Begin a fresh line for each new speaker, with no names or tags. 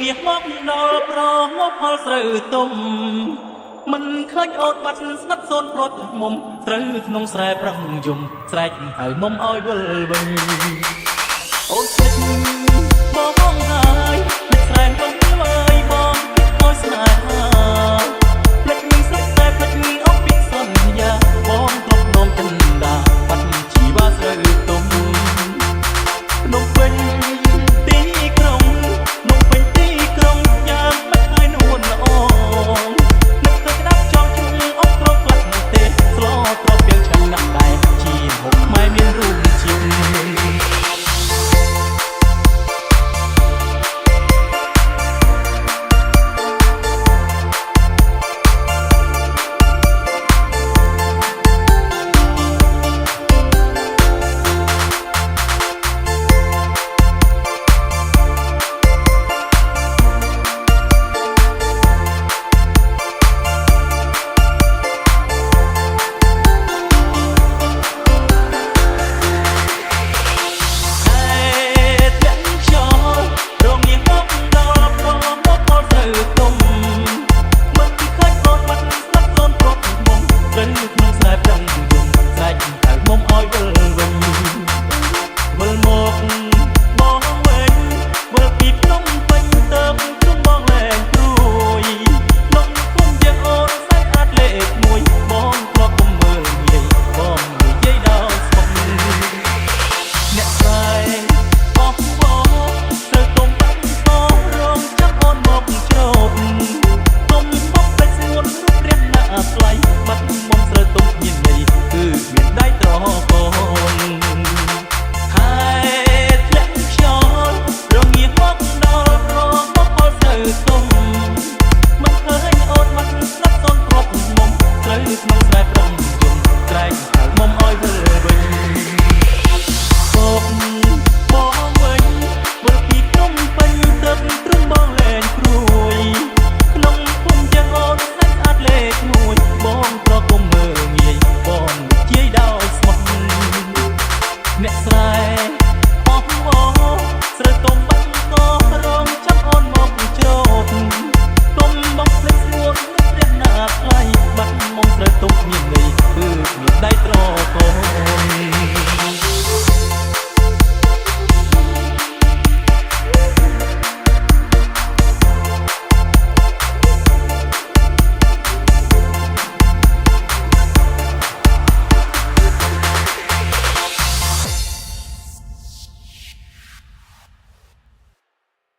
មាសមកដល់ប្រងប់ផលស្រូវទុំមិនឃើញអូនបាត់ស្និទ្ធសូនប្រត់មុំត្រូវក្នុងស្រែប្រឹងយំស្រែកហៅមុំឲ្យវិលវិញអូនចិត្តបងហើយមិនស្រែកទុំឡើយបងឲ្យស្នេហាភ្លេចនឹងស្រុកតែភ្លេចអស់ពីសន្យាបងគ្រប់នំចិនដាបាត់ជីវ៉ាស្រូវទុំនំពេញទីក្រុងនំពេញទីក្រុងយ៉ាងមិនហើយនួនល្អនឹកទៅក្តាប់ចង់ជុំអស់ត្រកក្លាក់ទេស្លោត្រកយ៉ាងឆ្ងាញ់ណាស់ដែរជាហូបខ្មែរមានរូបជាតិHãy subscribe cho kênh Ghiền Mì Gõ để không bỏ lỡ